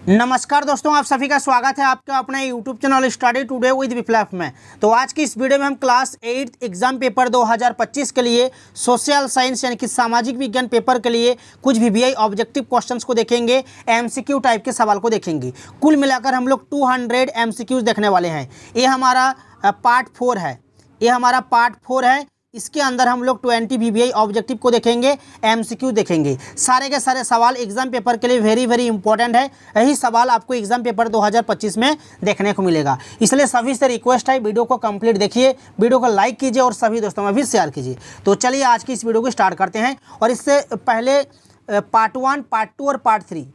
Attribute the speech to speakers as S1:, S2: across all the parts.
S1: नमस्कार दोस्तों, आप सभी का स्वागत है आपके अपने YouTube channel study today with Viplav में। तो आज की इस वीडियो में हम क्लास 8 एग्जाम पेपर 2025 के लिए सोशल साइंस यानी कि सामाजिक विज्ञान पेपर के लिए कुछ वीवीआई ऑब्जेक्टिव क्वेश्चंस को देखेंगे, एमसीक्यू टाइप के सवाल को देखेंगे। कुल मिलाकर हम लोग 200 एमसीक्यूज देखने वाले हैं। ये हमारा पार्ट 4 है। इसके अंदर हम लोग 20 वीवीआई ऑब्जेक्टिव को देखेंगे, एमसीक्यू देखेंगे। सारे के सारे सवाल एग्जाम पेपर के लिए वेरी इंपॉर्टेंट है। यही सवाल आपको एग्जाम पेपर 2025 में देखने को मिलेगा। इसलिए सभी से रिक्वेस्ट है, वीडियो को कंप्लीट देखिए, वीडियो को लाइक कीजिए और सभी दोस्तों में भी शेयर कीजिए। तो चलिए आज की इस वीडियो को स्टार्ट करते हैं। और इससे पहले पार्ट 1, पार्ट 2 और पार्ट 3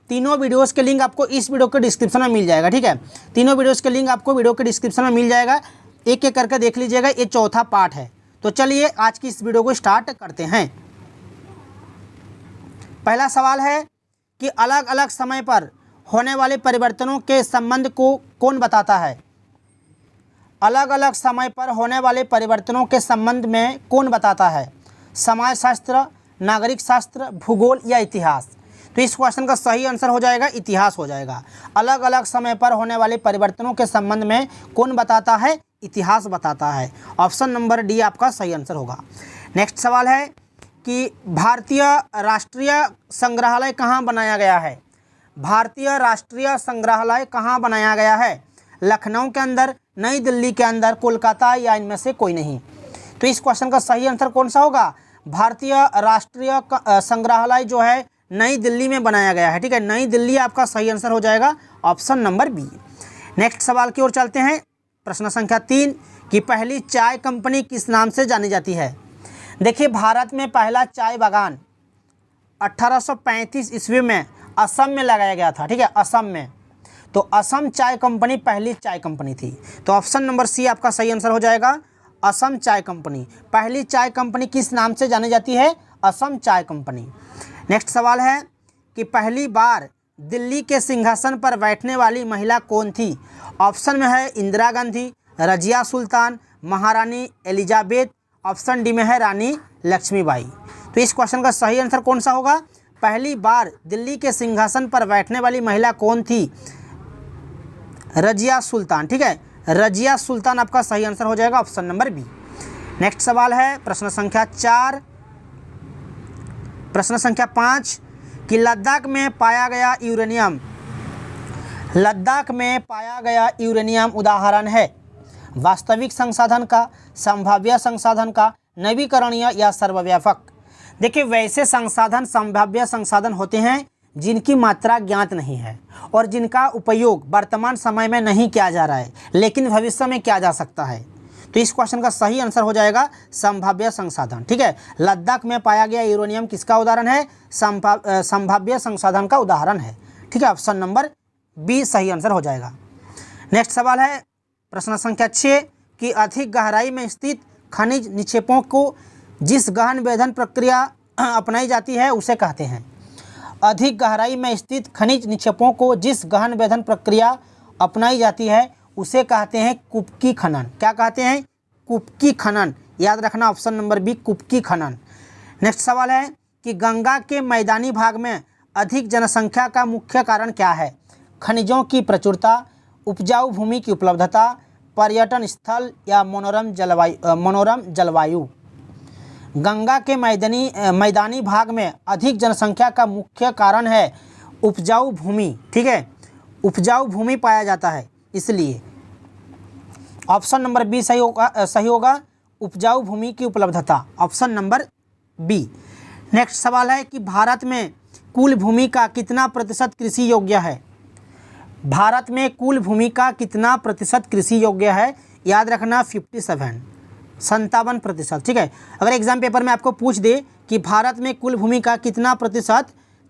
S1: तीनों वीडियोस के लिंक आपको इस वीडियो के डिस्क्रिप्शन में मिल जाएगा। ठीक है, तीनों वीडियोस के लिंक आपको वीडियो के डिस्क्रिप्शन में मिल जाएगा। एक एक करके देख लीजिएगा, ये चौथा पार्ट है। तो चलिए आज की इस वीडियो को स्टार्ट करते हैं। पहला सवाल है कि अलग अलग समय पर होने वाले परिवर्तनों के संबंध को कौन बताता है? अलग अलग समय पर होने वाले परिवर्तनों के संबंध में कौन बताता है? समाजशास्त्र, नागरिक शास्त्र, भूगोल या इतिहास? तो इस क्वेश्चन का सही आंसर हो जाएगा इतिहास हो जाएगा। अलग अलग समय पर होने वाले परिवर्तनों के संबंध में कौन बताता है? इतिहास बताता है। ऑप्शन नंबर डी आपका सही आंसर होगा। नेक्स्ट सवाल है कि भारतीय राष्ट्रीय संग्रहालय कहाँ बनाया गया है? भारतीय राष्ट्रीय संग्रहालय कहाँ बनाया गया है? लखनऊ के अंदर, नई दिल्ली के अंदर, कोलकाता या इनमें से कोई नहीं? तो इस क्वेश्चन का सही आंसर कौन सा होगा? भारतीय राष्ट्रीय संग्रहालय जो है नई दिल्ली में बनाया गया है। ठीक है, नई दिल्ली आपका सही आंसर हो जाएगा, ऑप्शन नंबर बी। नेक्स्ट सवाल की ओर चलते हैं। प्रश्न संख्या 3 कि पहली चाय कंपनी किस नाम से जानी जाती है? देखिए, भारत में पहला चाय बागान 1835 ईस्वी में असम में लगाया गया था। ठीक है, असम में। तो असम चाय कंपनी पहली चाय कंपनी थी। तो ऑप्शन नंबर सी आपका सही आंसर हो जाएगा, असम चाय कंपनी। पहली चाय कंपनी किस नाम से जानी जाती है? असम चाय कंपनी। नेक्स्ट सवाल है कि पहली बार दिल्ली के सिंहासन पर बैठने वाली महिला कौन थी? ऑप्शन में है इंदिरा गांधी, रजिया सुल्तान, महारानी एलिजाबेथ। ऑप्शन डी में है रानी लक्ष्मीबाई। तो इस क्वेश्चन का सही आंसर कौन सा होगा? पहली बार दिल्ली के सिंहासन पर बैठने वाली महिला कौन थी? रजिया सुल्तान। ठीक है, रजिया सुल्तान आपका सही आंसर हो जाएगा, ऑप्शन नंबर बी। नेक्स्ट सवाल है प्रश्न संख्या 4। प्रश्न संख्या 5 कि लद्दाख में पाया गया यूरेनियम, लद्दाख में पाया गया यूरेनियम उदाहरण है वास्तविक संसाधन का, संभाव्य संसाधन का, नवीकरणीय या सर्वव्यापक? देखिए, वैसे संसाधन संभाव्य संसाधन होते हैं जिनकी मात्रा ज्ञात नहीं है और जिनका उपयोग वर्तमान समय में नहीं किया जा रहा है लेकिन भविष्य में किया जा सकता है। तो इस क्वेश्चन का सही आंसर हो जाएगा संभाव्य संसाधन। ठीक है, लद्दाख में पाया गया यूरेनियम किसका उदाहरण है? संभाव्य संसाधन का उदाहरण है। ठीक है, ऑप्शन नंबर बी सही आंसर हो जाएगा। नेक्स्ट सवाल है प्रश्न संख्या 6 कि अधिक गहराई में स्थित खनिज निक्षेपों को जिस गहन वेधन प्रक्रिया अपनाई जाती है उसे कहते हैं? अधिक गहराई में स्थित खनिज निक्षेपों को जिस गहन वेधन प्रक्रिया अपनाई जाती है उसे कहते हैं कुपकी खनन। क्या कहते हैं? कुपकी खनन। याद रखना, ऑप्शन नंबर बी कुपकी खनन। नेक्स्ट सवाल है कि गंगा के मैदानी भाग में अधिक जनसंख्या का मुख्य कारण क्या है? खनिजों की प्रचुरता, उपजाऊ भूमि की उपलब्धता, पर्यटन स्थल या मनोरम जलवायु? गंगा के मैदानी भाग में अधिक जनसंख्या का मुख्य कारण है उपजाऊ भूमि। ठीक है, उपजाऊ भूमि पाया जाता है इसलिए ऑप्शन नंबर बी सही होगा, उपजाऊ भूमि की उपलब्धता, ऑप्शन नंबर बी। नेक्स्ट सवाल है कि भारत में कुल भूमि का कितना प्रतिशत कृषि योग्य है? भारत में कुल भूमि का कितना प्रतिशत कृषि योग्य है? याद रखना 57%। ठीक है, अगर एग्जाम पेपर में आपको पूछ दे कि भारत में कुल भूमि का कितना प्रतिशत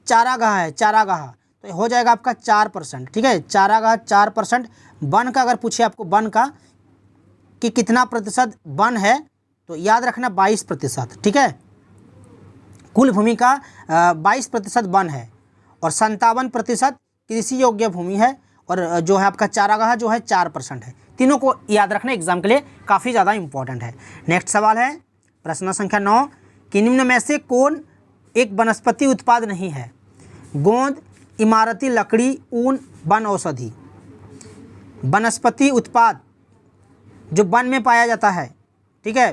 S1: चारागाह है, चारागाह, तो हो जाएगा आपका 4%। ठीक है, चारागाह 4%। वन का अगर पूछे आपको, वन का कि कितना प्रतिशत वन है, तो याद रखना 22%। ठीक है, कुल भूमि का 22% वन है और 57% कृषि योग्य भूमि है और जो है आपका चारागाह जो है 4% है। तीनों को याद रखना एग्जाम के लिए काफ़ी ज़्यादा इंपॉर्टेंट है। नेक्स्ट सवाल है प्रश्न संख्या 9 कि निम्न में से कौन एक वनस्पति उत्पाद नहीं है? गोंद, इमारती लकड़ी, ऊन, वन औषधि। वनस्पति उत्पाद जो वन में पाया जाता है, ठीक है,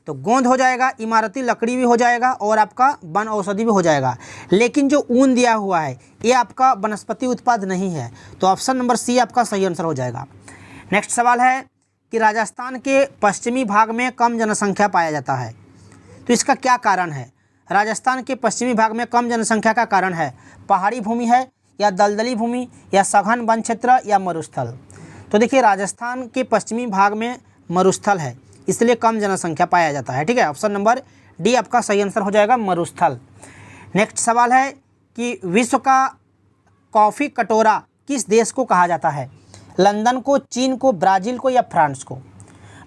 S1: तो गोंद हो जाएगा, इमारती लकड़ी भी हो जाएगा और आपका वन औषधि भी हो जाएगा। लेकिन जो ऊन दिया हुआ है ये आपका वनस्पति उत्पाद नहीं है, तो ऑप्शन नंबर सी आपका सही आंसर हो जाएगा। नेक्स्ट सवाल है कि राजस्थान के पश्चिमी भाग में कम जनसंख्या पाया जाता है, तो इसका क्या कारण है? राजस्थान के पश्चिमी भाग में कम जनसंख्या का कारण है पहाड़ी भूमि है, या दलदली भूमि, या सघन वन क्षेत्र, या मरुस्थल। तो देखिए राजस्थान के पश्चिमी भाग में मरुस्थल है, इसलिए कम जनसंख्या पाया जाता है, ठीक है। ऑप्शन नंबर डी आपका सही आंसर हो जाएगा, मरुस्थल। नेक्स्ट सवाल है कि विश्व का कॉफ़ी कटोरा किस देश को कहा जाता है? लंदन को, चीन को, ब्राज़ील को, या फ्रांस को?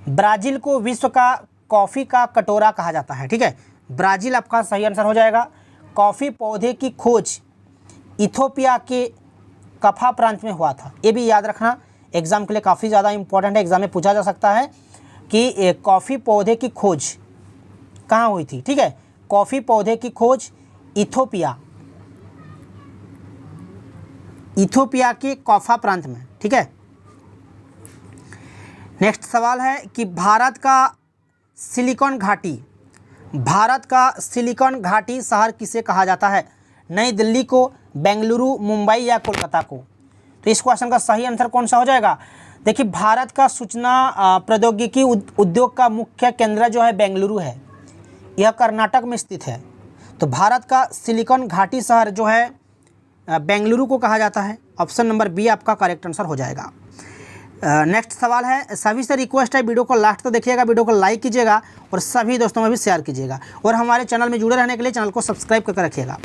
S1: ब्राज़ील को विश्व का कॉफ़ी का कटोरा कहा जाता है, ठीक है, ब्राज़ील आपका सही आंसर हो जाएगा। कॉफ़ी पौधे की खोज इथोपिया के कफा प्रांत में हुआ था, ये भी याद रखना, एग्ज़ाम के लिए काफ़ी ज़्यादा इंपॉर्टेंट है, एग्ज़ाम में पूछा जा सकता है कि कॉफ़ी पौधे की खोज कहाँ हुई थी, ठीक है। कॉफ़ी पौधे की खोज इथोपिया के कफा प्रांत में, ठीक है। नेक्स्ट सवाल है कि भारत का सिलिकॉन घाटी शहर किसे कहा जाता है? नई दिल्ली को, बेंगलुरु, मुंबई, या कोलकाता को? तो इस क्वेश्चन का सही आंसर कौन सा हो जाएगा? देखिए भारत का सूचना प्रौद्योगिकी उद्योग का मुख्य केंद्र जो है बेंगलुरु है, यह कर्नाटक में स्थित है। तो भारत का सिलिकॉन घाटी शहर जो है बेंगलुरु को कहा जाता है। ऑप्शन नंबर बी आपका करेक्ट आंसर हो जाएगा। नेक्स्ट सवाल है, सभी से रिक्वेस्ट है वीडियो को लास्ट तक देखिएगा, वीडियो को लाइक कीजिएगा और सभी दोस्तों में भी शेयर कीजिएगा और हमारे चैनल में जुड़े रहने के लिए चैनल को सब्सक्राइब करके रखिएगा।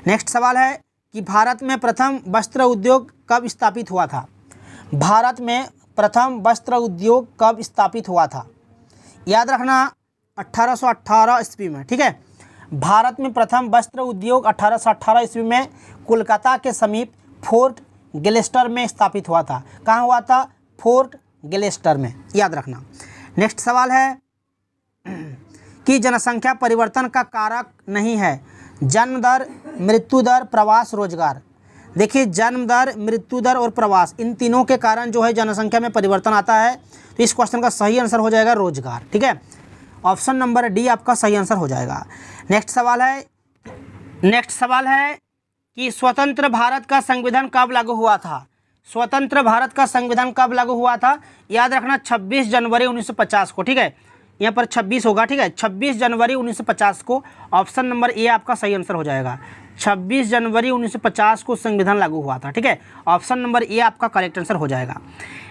S1: नेक्स्ट सवाल है कि भारत में प्रथम वस्त्र उद्योग कब स्थापित हुआ था? भारत में प्रथम वस्त्र उद्योग कब स्थापित हुआ था? याद रखना 1818 ईस्वी में, ठीक है। भारत में प्रथम वस्त्र उद्योग 1818 ईस्वी में कोलकाता के समीप फोर्ट ग्लेस्टर में स्थापित हुआ था। कहाँ हुआ था? फोर्ट ग्लेस्टर में, याद रखना। नेक्स्ट सवाल है कि जनसंख्या परिवर्तन का कारक नहीं है जन्म दर, मृत्यु दर, प्रवास, रोजगार। देखिए जन्म दर, मृत्यु दर और प्रवास, इन तीनों के कारण जो है जनसंख्या में परिवर्तन आता है, तो इस क्वेश्चन का सही आंसर हो जाएगा रोजगार, ठीक है। ऑप्शन नंबर डी आपका सही आंसर हो जाएगा। नेक्स्ट सवाल है कि स्वतंत्र भारत का संविधान कब लागू हुआ था? स्वतंत्र भारत का संविधान कब लागू हुआ था? याद रखना 26 जनवरी 1950 को, ठीक है, यहाँ पर 26 होगा, ठीक है, 26 जनवरी 1950 को। ऑप्शन नंबर ए आपका सही आंसर हो जाएगा। 26 जनवरी 1950 को संविधान लागू हुआ था, ठीक है, ऑप्शन नंबर ए आपका करेक्ट आंसर हो जाएगा।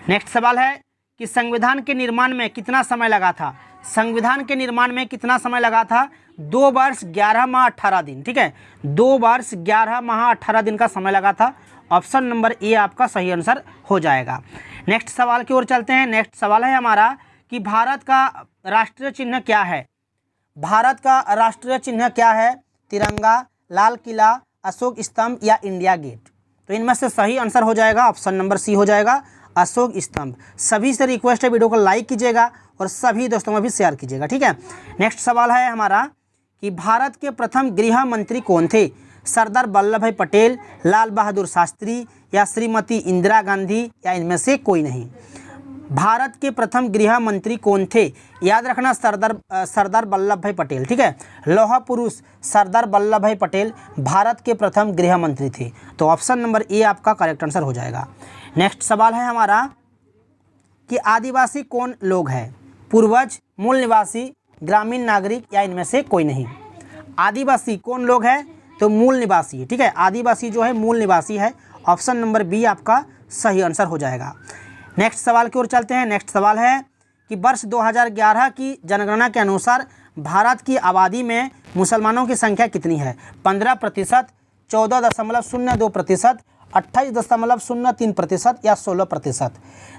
S1: नेक्स्ट सवाल है कि संविधान के निर्माण में कितना समय लगा था? संविधान के निर्माण में कितना समय लगा था? 2 वर्ष 11 माह 18 दिन, ठीक है, 2 वर्ष 11 माह 18 दिन का समय लगा था। ऑप्शन नंबर ए आपका सही आंसर हो जाएगा। नेक्स्ट सवाल की ओर चलते हैं। नेक्स्ट सवाल है हमारा कि भारत का राष्ट्रीय चिन्ह क्या है? भारत का राष्ट्रीय चिन्ह क्या है? तिरंगा, लाल किला, अशोक स्तंभ, या इंडिया गेट? तो इनमें से सही आंसर हो जाएगा ऑप्शन नंबर सी हो जाएगा, अशोक स्तंभ। सभी से रिक्वेस्ट है वीडियो को लाइक कीजिएगा और सभी दोस्तों में भी शेयर कीजिएगा, ठीक है। नेक्स्ट सवाल है हमारा कि भारत के प्रथम गृह मंत्री कौन थे? सरदार वल्लभ भाई पटेल, लाल बहादुर शास्त्री, या श्रीमती इंदिरा गांधी, या इनमें से कोई नहीं? भारत के प्रथम गृह मंत्री कौन थे? याद रखना सरदार वल्लभ भाई पटेल, ठीक है, लौह पुरुष सरदार वल्लभ भाई पटेल भारत के प्रथम गृह मंत्री थे। तो ऑप्शन नंबर ए आपका करेक्ट आंसर हो जाएगा। नेक्स्ट सवाल है हमारा कि आदिवासी कौन लोग हैं? पूर्वज, मूल निवासी, ग्रामीण नागरिक, या इनमें से कोई नहीं? आदिवासी कौन लोग हैं? तो मूल निवासी, ठीक है, आदिवासी जो है मूल निवासी है। ऑप्शन नंबर बी आपका सही आंसर हो जाएगा। नेक्स्ट सवाल की ओर चलते हैं। नेक्स्ट सवाल है कि वर्ष 2011 की जनगणना के अनुसार भारत की आबादी में मुसलमानों की संख्या कितनी है? 15%, 14.02%, 28.03%, या 16%?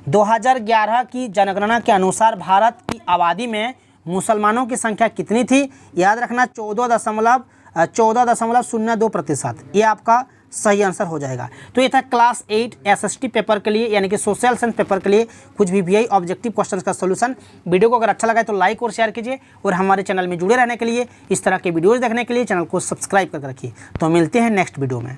S1: 2011 की जनगणना के अनुसार भारत की आबादी में मुसलमानों की संख्या कितनी थी? याद रखना 14.02%, ये आपका सही आंसर हो जाएगा। तो ये था क्लास 8 एसएसटी पेपर के लिए, यानी कि सोशल साइंस पेपर के लिए कुछ वीवीआई ऑब्जेक्टिव क्वेश्चंस का सॉल्यूशन। वीडियो को अगर अच्छा लगा है तो लाइक और शेयर कीजिए और हमारे चैनल में जुड़े रहने के लिए, इस तरह के वीडियोज़ देखने के लिए चैनल को सब्सक्राइब करके रखिए। तो मिलते हैं नेक्स्ट वीडियो में।